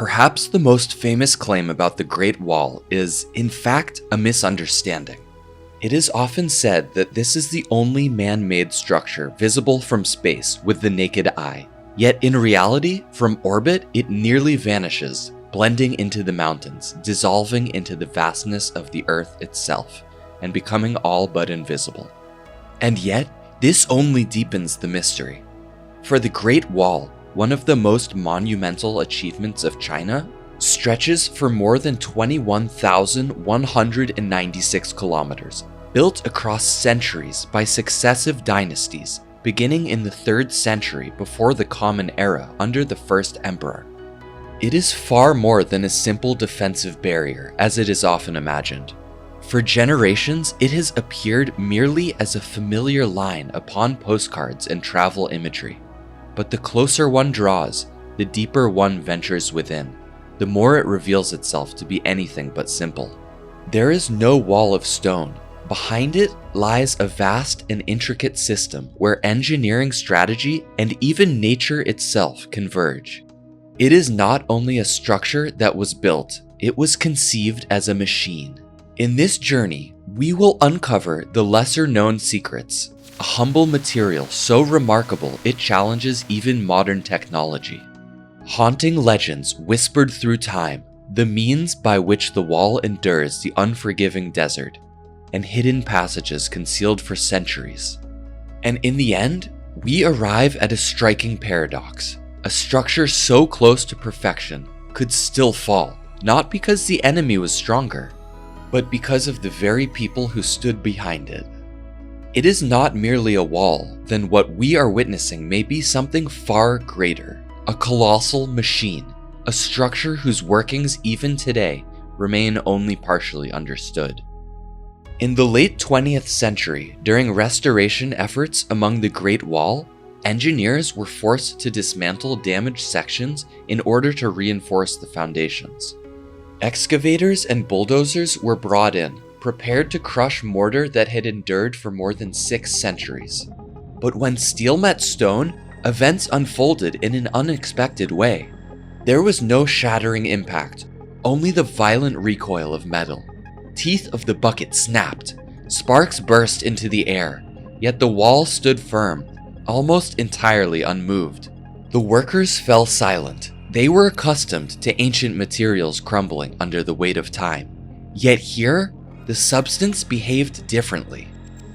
Perhaps the most famous claim about the Great Wall is, in fact, a misunderstanding. It is often said that this is the only man-made structure visible from space with the naked eye. Yet in reality, from orbit, it nearly vanishes, blending into the mountains, dissolving into the vastness of the Earth itself, and becoming all but invisible. And yet, this only deepens the mystery. For the Great Wall, one of the most monumental achievements of China, stretches for more than 21,196 kilometers, built across centuries by successive dynasties, beginning in the 3rd century before the Common Era under the first emperor. It is far more than a simple defensive barrier, as it is often imagined. For generations, it has appeared merely as a familiar line upon postcards and travel imagery. But the closer one draws, the deeper one ventures within, the more it reveals itself to be anything but simple. There is no wall of stone. Behind it lies a vast and intricate system where engineering strategy and even nature itself converge. It is not only a structure that was built, it was conceived as a machine. In this journey, we will uncover the lesser-known secrets, a humble material so remarkable it challenges even modern technology. Haunting legends whispered through time, the means by which the wall endures the unforgiving desert, and hidden passages concealed for centuries. And in the end, we arrive at a striking paradox. A structure so close to perfection could still fall, not because the enemy was stronger, but because of the very people who stood behind it. It is not merely a wall, then what we are witnessing may be something far greater, a colossal machine, a structure whose workings even today remain only partially understood. In the late 20th century, during restoration efforts among the Great Wall, engineers were forced to dismantle damaged sections in order to reinforce the foundations. Excavators and bulldozers were brought in, prepared to crush mortar that had endured for more than 6 centuries. But when steel met stone, events unfolded in an unexpected way. There was no shattering impact, only the violent recoil of metal. Teeth of the bucket snapped, sparks burst into the air, yet the wall stood firm, almost entirely unmoved. The workers fell silent. They were accustomed to ancient materials crumbling under the weight of time. Yet here, the substance behaved differently.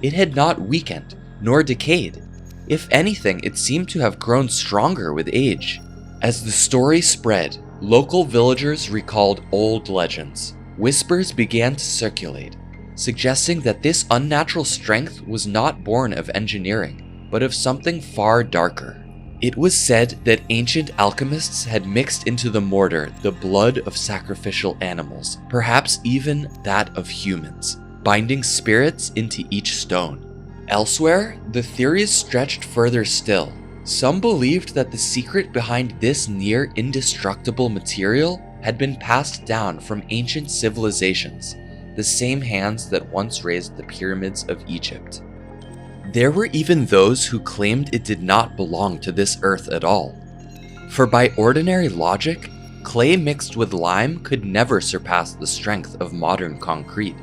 It had not weakened, nor decayed. If anything, it seemed to have grown stronger with age. As the story spread, local villagers recalled old legends. Whispers began to circulate, suggesting that this unnatural strength was not born of engineering, but of something far darker. It was said that ancient alchemists had mixed into the mortar the blood of sacrificial animals, perhaps even that of humans, binding spirits into each stone. Elsewhere, the theories stretched further still. Some believed that the secret behind this near indestructible material had been passed down from ancient civilizations, the same hands that once raised the pyramids of Egypt. There were even those who claimed it did not belong to this earth at all. For by ordinary logic, clay mixed with lime could never surpass the strength of modern concrete.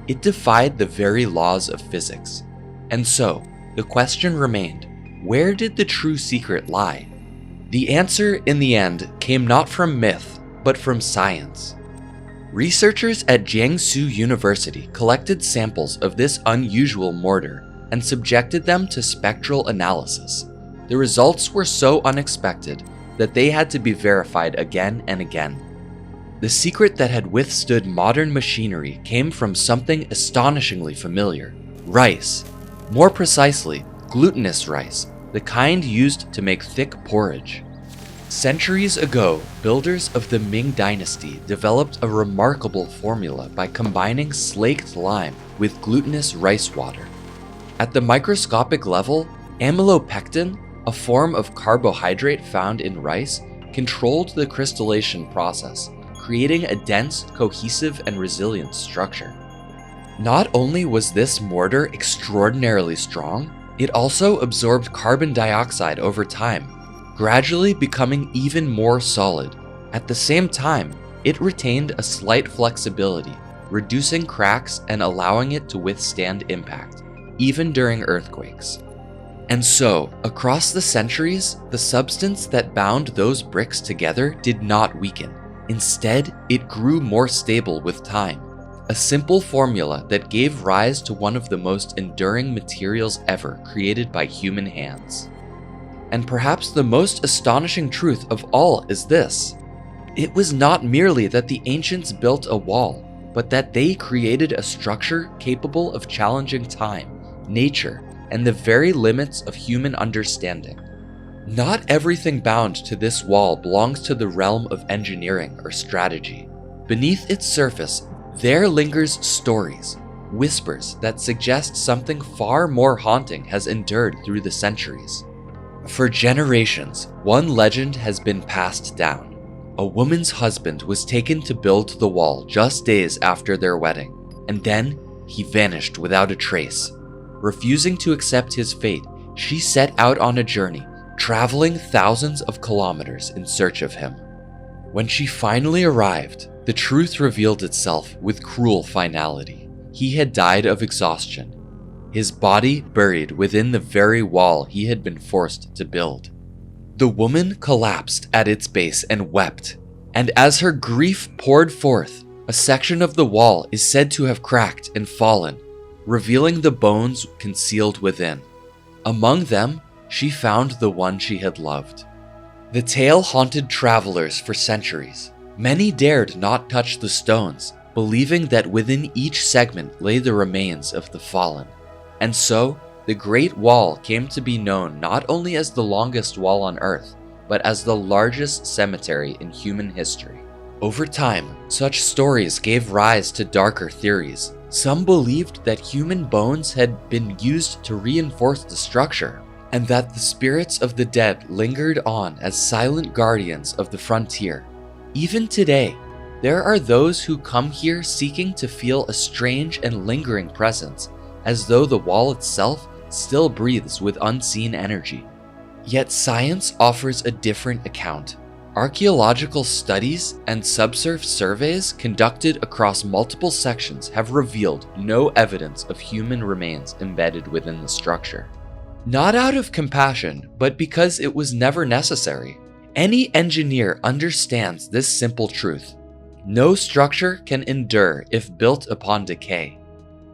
It defied the very laws of physics. And so, the question remained, where did the true secret lie? The answer, in the end, came not from myth, but from science. Researchers at Jiangsu University collected samples of this unusual mortar and subjected them to spectral analysis. The results were so unexpected that they had to be verified again and again. The secret that had withstood modern machinery came from something astonishingly familiar: rice. More precisely, glutinous rice, the kind used to make thick porridge. Centuries ago, builders of the Ming Dynasty developed a remarkable formula by combining slaked lime with glutinous rice water. At the microscopic level, amylopectin, a form of carbohydrate found in rice, controlled the crystallization process, creating a dense, cohesive, and resilient structure. Not only was this mortar extraordinarily strong, it also absorbed carbon dioxide over time, gradually becoming even more solid, At the same time, it retained a slight flexibility, reducing cracks and allowing it to withstand impact, even during earthquakes. And so, across the centuries, the substance that bound those bricks together did not weaken. Instead, it grew more stable with time, a simple formula that gave rise to one of the most enduring materials ever created by human hands. And perhaps the most astonishing truth of all is this: it was not merely that the ancients built a wall, but that they created a structure capable of challenging time, nature, and the very limits of human understanding. Not everything bound to this wall belongs to the realm of engineering or strategy. Beneath its surface, there lingers stories, whispers that suggest something far more haunting has endured through the centuries. For generations, one legend has been passed down. A woman's husband was taken to build the wall just days after their wedding, and then he vanished without a trace. Refusing to accept his fate, she set out on a journey, traveling thousands of kilometers in search of him. When she finally arrived, the truth revealed itself with cruel finality. He had died of exhaustion, his body buried within the very wall he had been forced to build. The woman collapsed at its base and wept, and as her grief poured forth, a section of the wall is said to have cracked and fallen, revealing the bones concealed within. Among them, she found the one she had loved. The tale haunted travelers for centuries. Many dared not touch the stones, believing that within each segment lay the remains of the fallen. And so, the Great Wall came to be known not only as the longest wall on Earth, but as the largest cemetery in human history. Over time, such stories gave rise to darker theories. Some believed that human bones had been used to reinforce the structure, and that the spirits of the dead lingered on as silent guardians of the frontier. Even today, there are those who come here seeking to feel a strange and lingering presence, as though the wall itself still breathes with unseen energy. Yet science offers a different account. Archaeological studies and subsurface surveys conducted across multiple sections have revealed no evidence of human remains embedded within the structure. Not out of compassion, but because it was never necessary. Any engineer understands this simple truth: no structure can endure if built upon decay.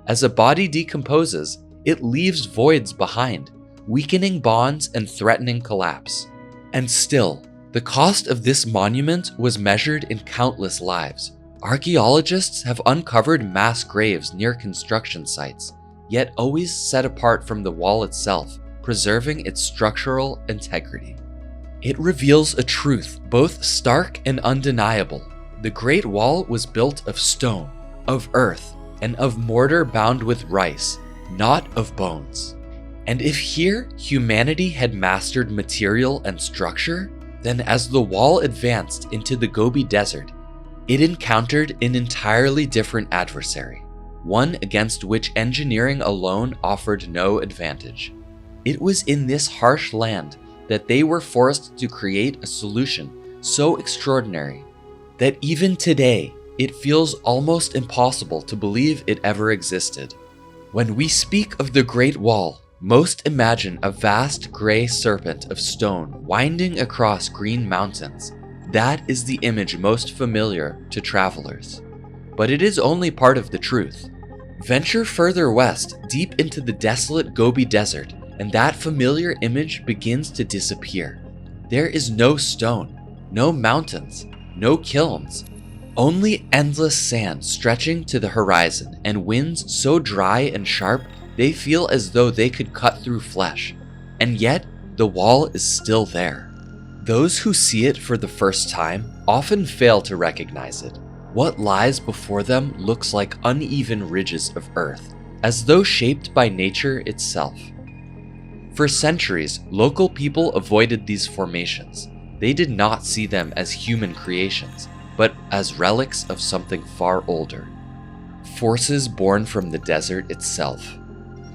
As a body decomposes, it leaves voids behind, weakening bonds and threatening collapse. And still, the cost of this monument was measured in countless lives. Archaeologists have uncovered mass graves near construction sites, yet always set apart from the wall itself, preserving its structural integrity. It reveals a truth both stark and undeniable. The Great Wall was built of stone, of earth, and of mortar bound with rice, not of bones. And if here humanity had mastered material and structure, then as the wall advanced into the Gobi Desert, it encountered an entirely different adversary, one against which engineering alone offered no advantage. It was in this harsh land that they were forced to create a solution so extraordinary that even today it feels almost impossible to believe it ever existed. When we speak of the Great Wall, most imagine a vast gray serpent of stone winding across green mountains. That is the image most familiar to travelers. But it is only part of the truth. Venture further west, deep into the desolate Gobi Desert, and that familiar image begins to disappear. There is no stone, no mountains, no kilns, only endless sand stretching to the horizon and winds so dry and sharp they feel as though they could cut through flesh. And yet, the wall is still there. Those who see it for the first time often fail to recognize it. What lies before them looks like uneven ridges of earth, as though shaped by nature itself. For centuries, local people avoided these formations. They did not see them as human creations, but as relics of something far older. Forces born from the desert itself.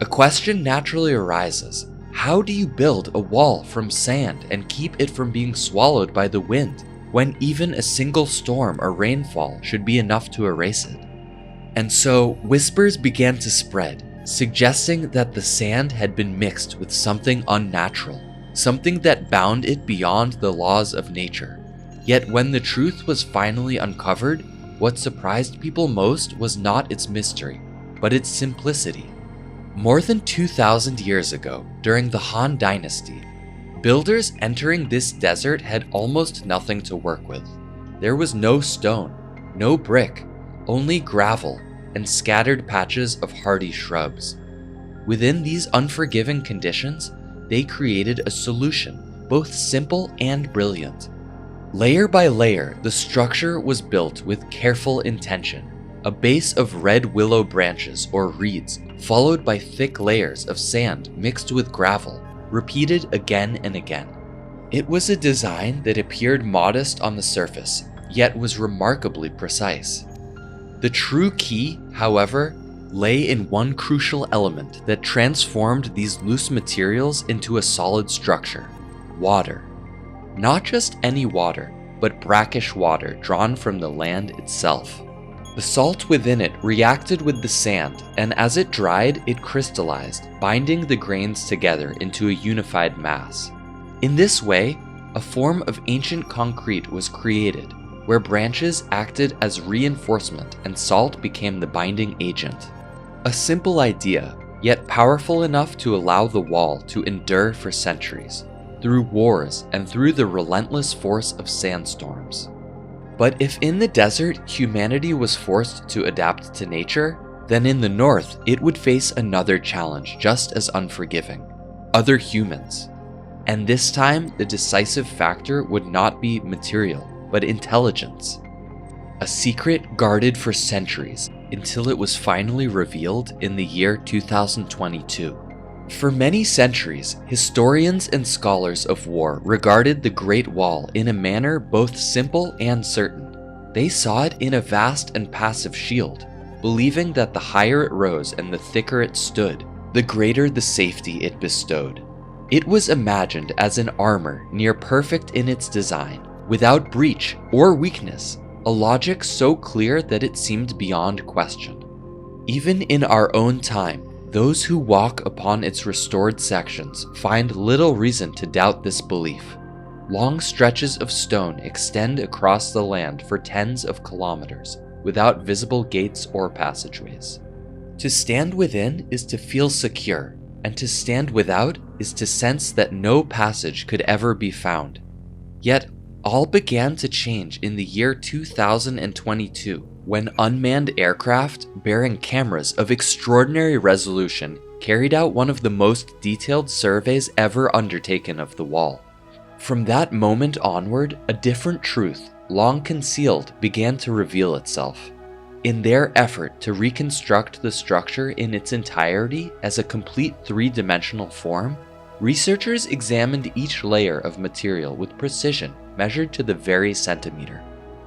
A question naturally arises: how do you build a wall from sand and keep it from being swallowed by the wind? when even a single storm or rainfall should be enough to erase it. And so, whispers began to spread, suggesting that the sand had been mixed with something unnatural, something that bound it beyond the laws of nature. Yet when the truth was finally uncovered, what surprised people most was not its mystery, but its simplicity. More than 2,000 years ago, during the Han Dynasty, builders entering this desert had almost nothing to work with. There was no stone, no brick, only gravel and scattered patches of hardy shrubs. Within these unforgiving conditions, they created a solution, both simple and brilliant. Layer by layer, the structure was built with careful intention. A base of red willow branches or reeds, followed by thick layers of sand mixed with gravel, repeated again and again. It was a design that appeared modest on the surface, yet was remarkably precise. The true key, however, lay in one crucial element that transformed these loose materials into a solid structure: water. Not just any water, but brackish water drawn from the land itself. The salt within it reacted with the sand, and as it dried, it crystallized, binding the grains together into a unified mass. In this way, a form of ancient concrete was created, where branches acted as reinforcement and salt became the binding agent. A simple idea, yet powerful enough to allow the wall to endure for centuries, through wars and through the relentless force of sandstorms. But if in the desert humanity was forced to adapt to nature, then in the north it would face another challenge just as unforgiving: other humans. And this time the decisive factor would not be material, but intelligence. A secret guarded for centuries until it was finally revealed in the year 2022. For many centuries, historians and scholars of war regarded the Great Wall in a manner both simple and certain. They saw it in a vast and passive shield, believing that the higher it rose and the thicker it stood, the greater the safety it bestowed. It was imagined as an armor near perfect in its design, without breach or weakness, a logic so clear that it seemed beyond question. Even in our own time, those who walk upon its restored sections find little reason to doubt this belief. Long stretches of stone extend across the land for tens of kilometers, without visible gates or passageways. To stand within is to feel secure, and to stand without is to sense that no passage could ever be found. Yet, all began to change in the year 2022, when unmanned aircraft bearing cameras of extraordinary resolution carried out one of the most detailed surveys ever undertaken of the wall. From that moment onward, a different truth, long concealed, began to reveal itself. In their effort to reconstruct the structure in its entirety as a complete three-dimensional form, researchers examined each layer of material with precision measured to the very centimeter.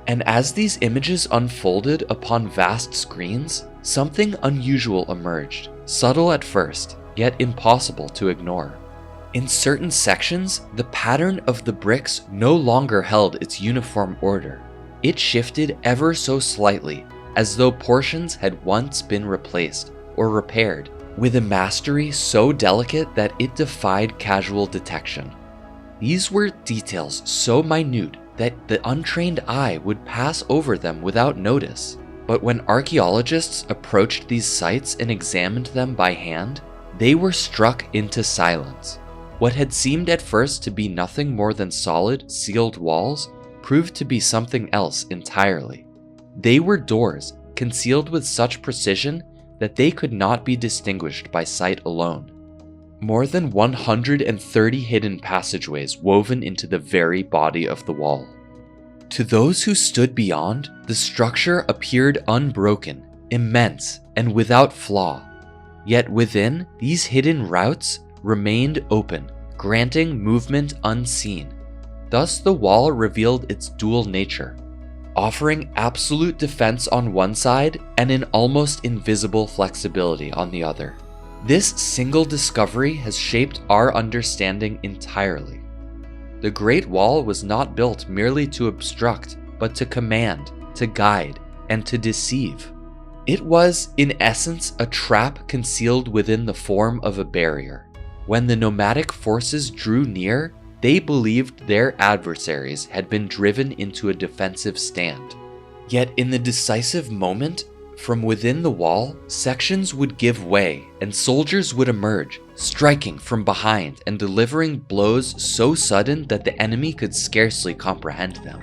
And as these images unfolded upon vast screens, something unusual emerged, subtle at first, yet impossible to ignore. In certain sections, the pattern of the bricks no longer held its uniform order. It shifted ever so slightly, as though portions had once been replaced or repaired, with a mastery so delicate that it defied casual detection. These were details so minute that the untrained eye would pass over them without notice. But when archaeologists approached these sites and examined them by hand, they were struck into silence. What had seemed at first to be nothing more than solid, sealed walls proved to be something else entirely. They were doors, concealed with such precision that they could not be distinguished by sight alone. More than 130 hidden passageways woven into the very body of the wall. To those who stood beyond, the structure appeared unbroken, immense, and without flaw. Yet within, these hidden routes remained open, granting movement unseen. Thus the wall revealed its dual nature, offering absolute defense on one side and an almost invisible flexibility on the other. This single discovery has shaped our understanding entirely. the Great Wall was not built merely to obstruct, but to command, to guide, and to deceive. It was, in essence, a trap concealed within the form of a barrier. When the nomadic forces drew near, they believed their adversaries had been driven into a defensive stand. Yet in the decisive moment, from within the wall, sections would give way and soldiers would emerge, striking from behind and delivering blows so sudden that the enemy could scarcely comprehend them.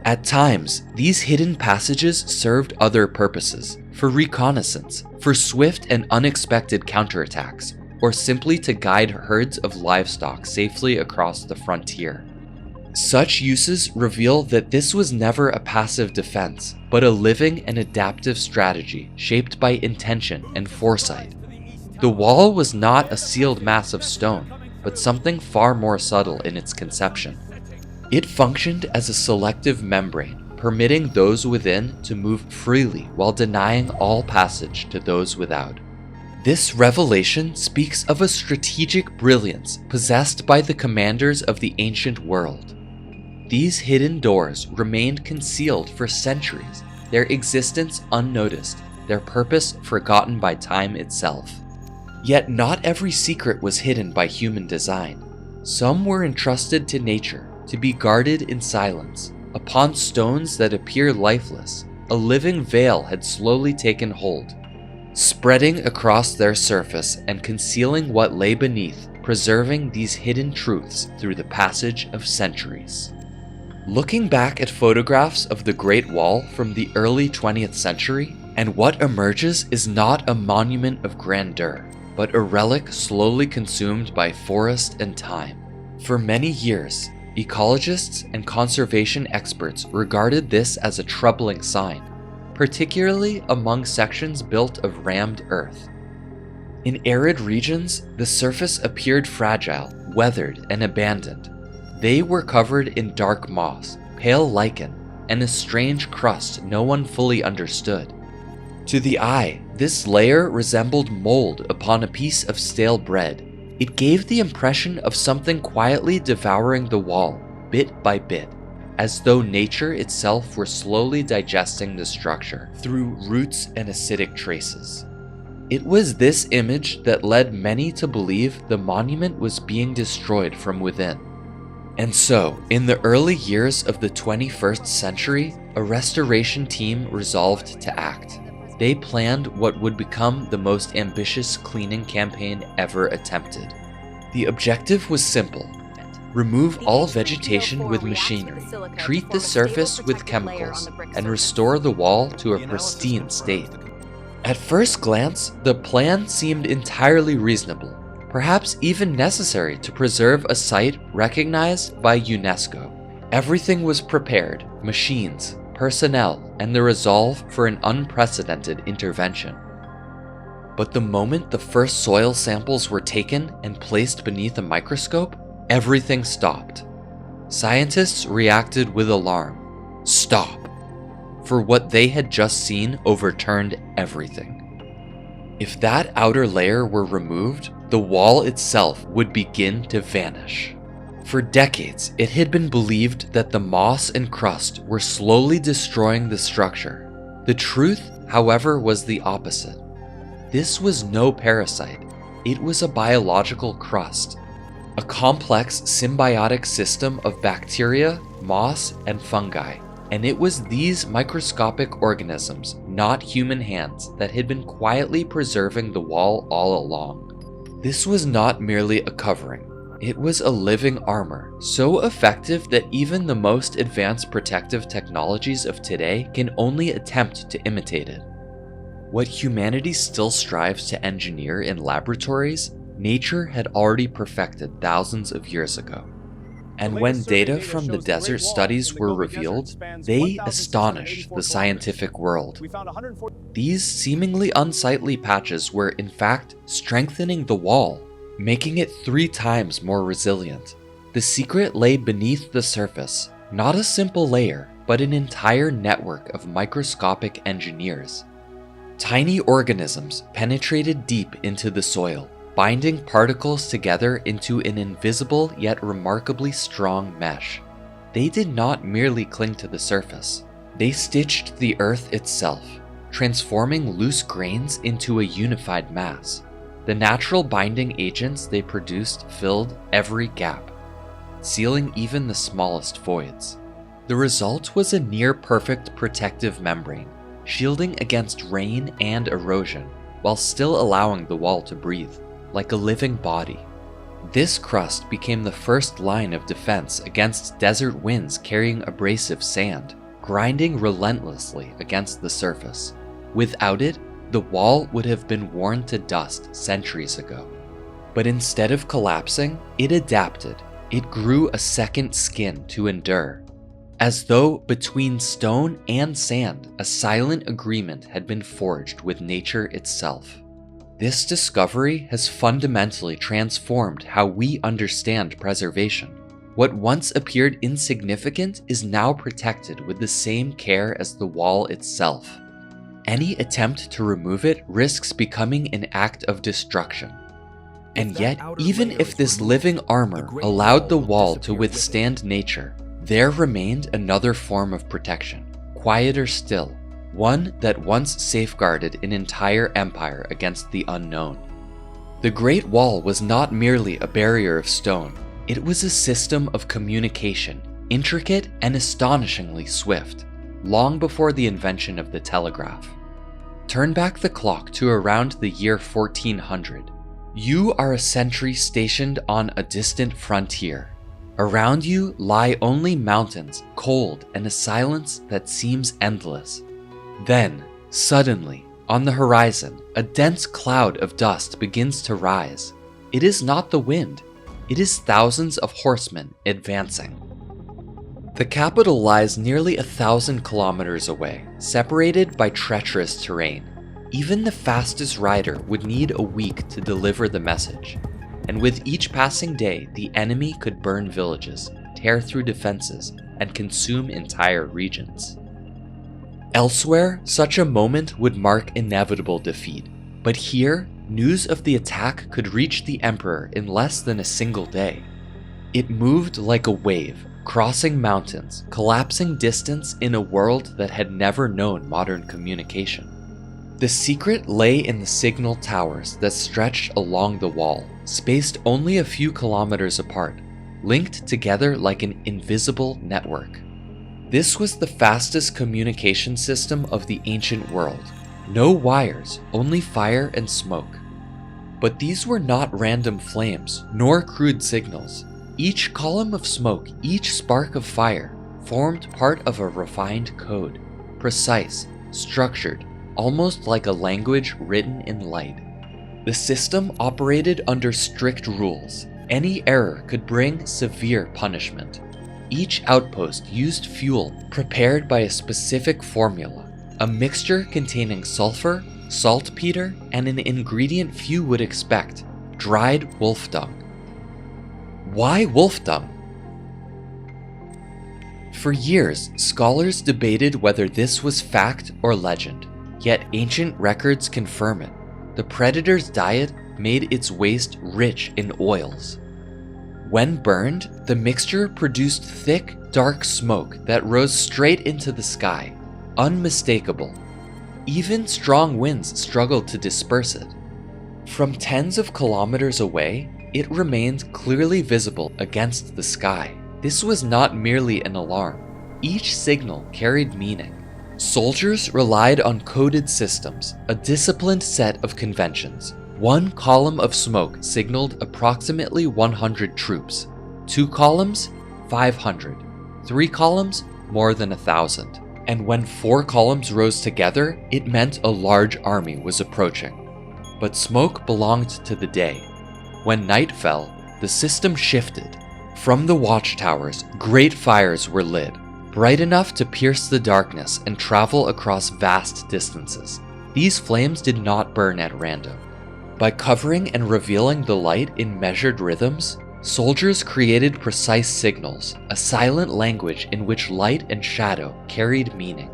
At times, these hidden passages served other purposes, for reconnaissance, for swift and unexpected counterattacks, or simply to guide herds of livestock safely across the frontier. Such uses reveal that this was never a passive defense, but a living and adaptive strategy shaped by intention and foresight. The wall was not a sealed mass of stone, but something far more subtle in its conception. It functioned as a selective membrane, permitting those within to move freely while denying all passage to those without. This revelation speaks of a strategic brilliance possessed by the commanders of the ancient world. These hidden doors remained concealed for centuries, their existence unnoticed, their purpose forgotten by time itself. Yet not every secret was hidden by human design. Some were entrusted to nature, to be guarded in silence. Upon stones that appear lifeless, a living veil had slowly taken hold, spreading across their surface and concealing what lay beneath, preserving these hidden truths through the passage of centuries. Looking back at photographs of the Great Wall from the early 20th century, and what emerges is not a monument of grandeur, but a relic slowly consumed by forest and time. For many years, ecologists and conservation experts regarded this as a troubling sign, particularly among sections built of rammed earth. In arid regions, the surface appeared fragile, weathered, and abandoned. They were covered in dark moss, pale lichen, and a strange crust no one fully understood. To the eye, this layer resembled mold upon a piece of stale bread. It gave the impression of something quietly devouring the wall, bit by bit, as though nature itself were slowly digesting the structure through roots and acidic traces. It was this image that led many to believe the monument was being destroyed from within. And so, in the early years of the 21st century, a restoration team resolved to act. They planned what would become the most ambitious cleaning campaign ever attempted. The objective was simple: remove all vegetation with machinery, treat the surface with chemicals, and restore the wall to a pristine state. At first glance, the plan seemed entirely reasonable, perhaps even necessary to preserve a site recognized by UNESCO. Everything was prepared: machines, personnel, and the resolve for an unprecedented intervention. But the moment the first soil samples were taken and placed beneath a microscope, everything stopped. Scientists reacted with alarm. Stop! For what they had just seen overturned everything. If that outer layer were removed, the wall itself would begin to vanish. For decades, it had been believed that the moss and crust were slowly destroying the structure. The truth, however, was the opposite. This was no parasite. It was a biological crust, a complex symbiotic system of bacteria, moss, and fungi. And it was these microscopic organisms, not human hands, that had been quietly preserving the wall all along. This was not merely a covering. It was a living armor, so effective that even the most advanced protective technologies of today can only attempt to imitate it. What humanity still strives to engineer in laboratories, nature had already perfected thousands of years ago. And when data from the desert studies were revealed, they astonished the scientific world. These seemingly unsightly patches were in fact strengthening the wall, making it 3 times more resilient. The secret lay beneath the surface, not a simple layer, but an entire network of microscopic engineers. Tiny organisms penetrated deep into the soil, binding particles together into an invisible yet remarkably strong mesh. They did not merely cling to the surface. They stitched the earth itself, transforming loose grains into a unified mass. The natural binding agents they produced filled every gap, sealing even the smallest voids. The result was a near-perfect protective membrane, shielding against rain and erosion, while still allowing the wall to breathe, like a living body. This crust became the first line of defense against desert winds carrying abrasive sand, grinding relentlessly against the surface. Without it, the wall would have been worn to dust centuries ago. But instead of collapsing, it adapted. It grew a second skin to endure. As though between stone and sand, a silent agreement had been forged with nature itself. This discovery has fundamentally transformed how we understand preservation. What once appeared insignificant is now protected with the same care as the wall itself. Any attempt to remove it risks becoming an act of destruction. And yet, even if this living armor allowed the wall to withstand nature, there remained another form of protection, quieter still, one that once safeguarded an entire empire against the unknown. The Great Wall was not merely a barrier of stone, it was a system of communication, intricate and astonishingly swift, long before the invention of the telegraph. Turn back the clock to around the year 1400. You are a sentry stationed on a distant frontier. Around you lie only mountains, cold, and a silence that seems endless. Then, suddenly, on the horizon, a dense cloud of dust begins to rise. It is not the wind, it is thousands of horsemen advancing. The capital lies nearly 1,000 kilometers away, separated by treacherous terrain. Even the fastest rider would need a week to deliver the message. And with each passing day, the enemy could burn villages, tear through defenses, and consume entire regions. Elsewhere, such a moment would mark inevitable defeat. But here, news of the attack could reach the emperor in less than a single day. It moved like a wave, crossing mountains, collapsing distance in a world that had never known modern communication. The secret lay in the signal towers that stretched along the wall, spaced only a few kilometers apart, linked together like an invisible network. This was the fastest communication system of the ancient world. No wires, only fire and smoke. But these were not random flames, nor crude signals. Each column of smoke, each spark of fire, formed part of a refined code, precise, structured, almost like a language written in light. The system operated under strict rules. Any error could bring severe punishment. Each outpost used fuel prepared by a specific formula, a mixture containing sulfur, saltpeter, and an ingredient few would expect, dried wolf dung. Why wolf dung? For years, scholars debated whether this was fact or legend, yet ancient records confirm it. The predator's diet made its waste rich in oils. When burned, the mixture produced thick, dark smoke that rose straight into the sky, unmistakable. Even strong winds struggled to disperse it. From tens of kilometers away, it remained clearly visible against the sky. This was not merely an alarm. Each signal carried meaning. Soldiers relied on coded systems, a disciplined set of conventions. One column of smoke signaled approximately 100 troops. 2 columns, 500. 3 columns, more than 1,000. And when 4 columns rose together, it meant a large army was approaching. But smoke belonged to the day. When night fell, the system shifted. From the watchtowers, great fires were lit, bright enough to pierce the darkness and travel across vast distances. These flames did not burn at random. By covering and revealing the light in measured rhythms, soldiers created precise signals, a silent language in which light and shadow carried meaning.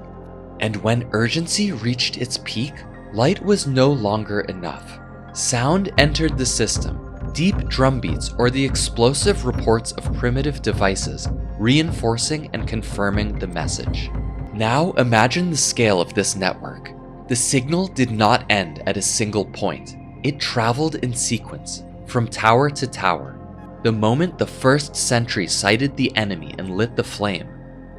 And when urgency reached its peak, light was no longer enough. Sound entered the system, deep drum beats or the explosive reports of primitive devices, reinforcing and confirming the message. Now imagine the scale of this network. The signal did not end at a single point. It traveled in sequence, from tower to tower. The moment the first sentry sighted the enemy and lit the flame,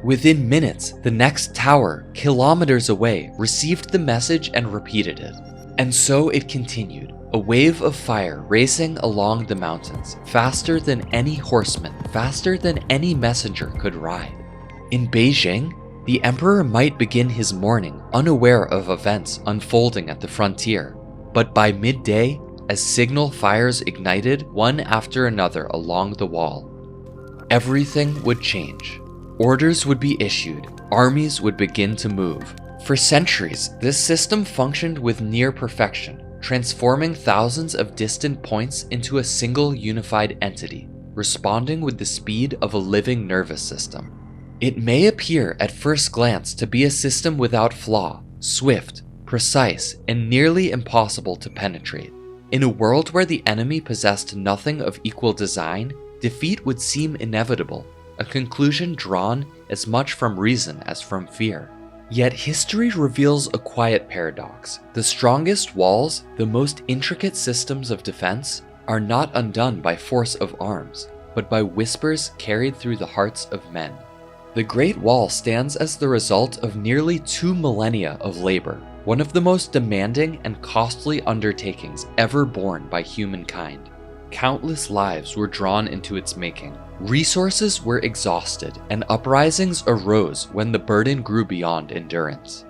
within minutes, the next tower, kilometers away, received the message and repeated it. And so it continued, a wave of fire racing along the mountains, faster than any horseman, faster than any messenger could ride. In Beijing, the emperor might begin his morning unaware of events unfolding at the frontier, but by midday, as signal fires ignited one after another along the wall, everything would change. Orders would be issued, armies would begin to move. For centuries, this system functioned with near perfection, transforming thousands of distant points into a single unified entity, responding with the speed of a living nervous system. It may appear at first glance to be a system without flaw, swift, precise, and nearly impossible to penetrate. In a world where the enemy possessed nothing of equal design, defeat would seem inevitable, a conclusion drawn as much from reason as from fear. Yet history reveals a quiet paradox. The strongest walls, the most intricate systems of defense, are not undone by force of arms, but by whispers carried through the hearts of men. The Great Wall stands as the result of nearly 2 millennia of labor, one of the most demanding and costly undertakings ever borne by humankind. Countless lives were drawn into its making. Resources were exhausted, and uprisings arose when the burden grew beyond endurance.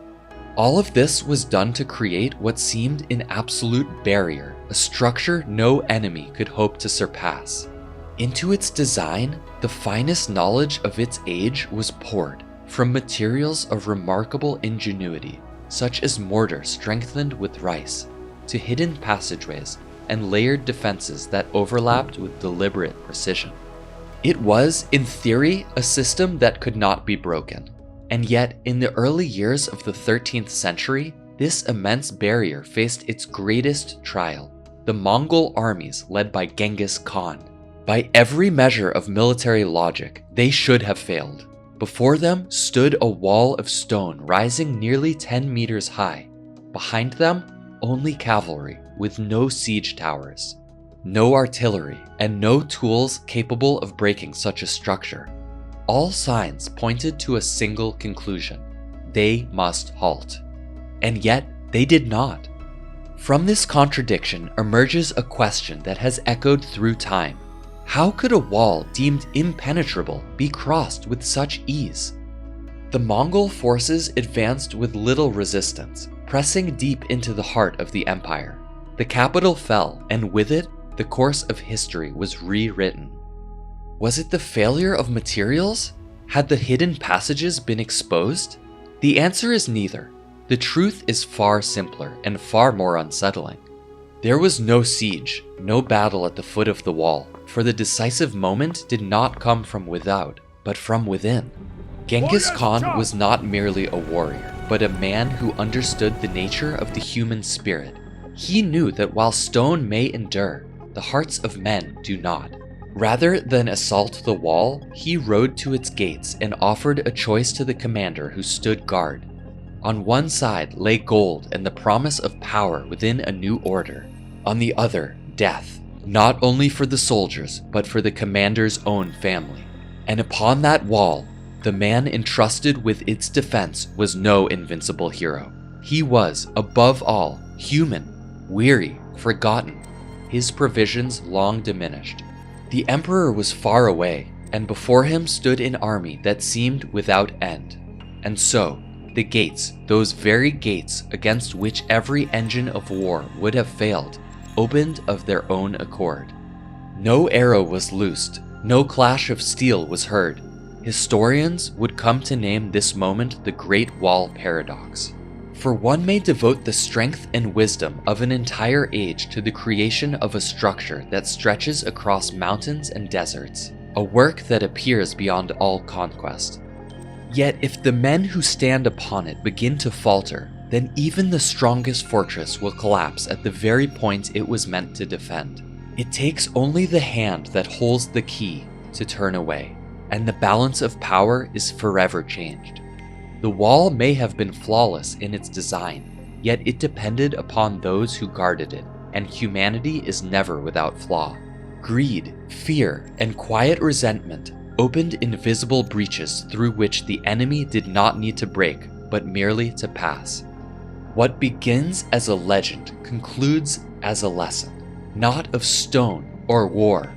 All of this was done to create what seemed an absolute barrier, a structure no enemy could hope to surpass. Into its design, the finest knowledge of its age was poured, from materials of remarkable ingenuity, such as mortar strengthened with rice, to hidden passageways and layered defenses that overlapped with deliberate precision. It was, in theory, a system that could not be broken. And yet, in the early years of the 13th century, this immense barrier faced its greatest trial: the Mongol armies led by Genghis Khan. By every measure of military logic, they should have failed. Before them stood a wall of stone rising nearly 10 meters high. Behind them, only cavalry with no siege towers, no artillery, and no tools capable of breaking such a structure. All signs pointed to a single conclusion: they must halt. And yet, they did not. From this contradiction emerges a question that has echoed through time. How could a wall deemed impenetrable be crossed with such ease? The Mongol forces advanced with little resistance, pressing deep into the heart of the empire. The capital fell, and with it, the course of history was rewritten. Was it the failure of materials? Had the hidden passages been exposed? The answer is neither. The truth is far simpler and far more unsettling. There was no siege, no battle at the foot of the wall, for the decisive moment did not come from without, but from within. Genghis Khan was not merely a warrior, but a man who understood the nature of the human spirit. He knew that while stone may endure, the hearts of men do not. Rather than assault the wall, he rode to its gates and offered a choice to the commander who stood guard. On one side lay gold and the promise of power within a new order. On the other, death, not only for the soldiers, but for the commander's own family. And upon that wall, the man entrusted with its defense was no invincible hero. He was, above all, human, weary, forgotten, his provisions long diminished. The emperor was far away, and before him stood an army that seemed without end. And so, the gates, those very gates against which every engine of war would have failed, opened of their own accord. No arrow was loosed, no clash of steel was heard. Historians would come to name this moment the Great Wall Paradox. For one may devote the strength and wisdom of an entire age to the creation of a structure that stretches across mountains and deserts, a work that appears beyond all conquest. Yet if the men who stand upon it begin to falter, then even the strongest fortress will collapse at the very point it was meant to defend. It takes only the hand that holds the key to turn away, and the balance of power is forever changed. The wall may have been flawless in its design, yet it depended upon those who guarded it, and humanity is never without flaw. Greed, fear, and quiet resentment opened invisible breaches through which the enemy did not need to break, but merely to pass. What begins as a legend concludes as a lesson, not of stone or war,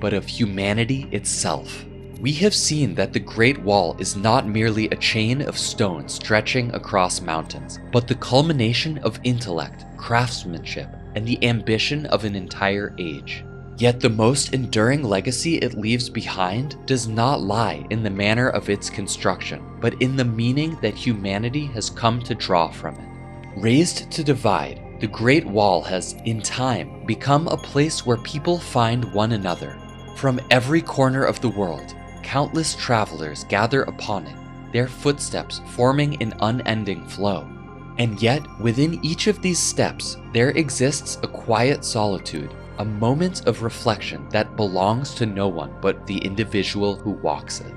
but of humanity itself. We have seen that the Great Wall is not merely a chain of stones stretching across mountains, but the culmination of intellect, craftsmanship, and the ambition of an entire age. Yet the most enduring legacy it leaves behind does not lie in the manner of its construction, but in the meaning that humanity has come to draw from it. Raised to divide, the Great Wall has, in time, become a place where people find one another. From every corner of the world, countless travelers gather upon it, their footsteps forming an unending flow. And yet, within each of these steps, there exists a quiet solitude, a moment of reflection that belongs to no one but the individual who walks it.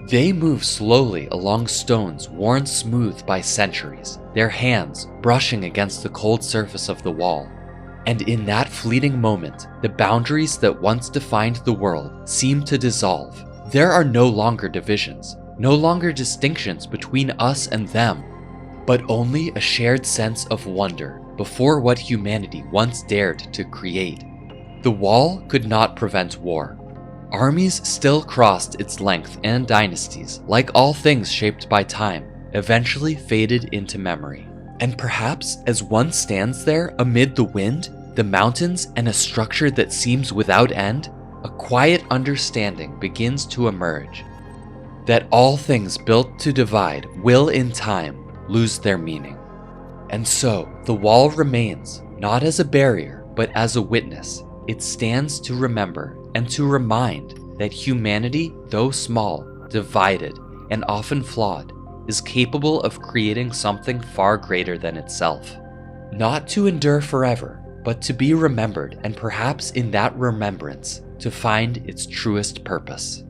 They move slowly along stones worn smooth by centuries, their hands brushing against the cold surface of the wall. And in that fleeting moment, the boundaries that once defined the world seem to dissolve. There are no longer divisions, no longer distinctions between us and them, but only a shared sense of wonder before what humanity once dared to create. The wall could not prevent war. Armies still crossed its length, and dynasties, like all things shaped by time, eventually faded into memory. And perhaps as one stands there amid the wind, the mountains, and a structure that seems without end, a quiet understanding begins to emerge. That all things built to divide will in time lose their meaning. And so, the wall remains, not as a barrier, but as a witness. It stands to remember and to remind that humanity, though small, divided, and often flawed, is capable of creating something far greater than itself. Not to endure forever, but to be remembered, and perhaps in that remembrance, to find its truest purpose.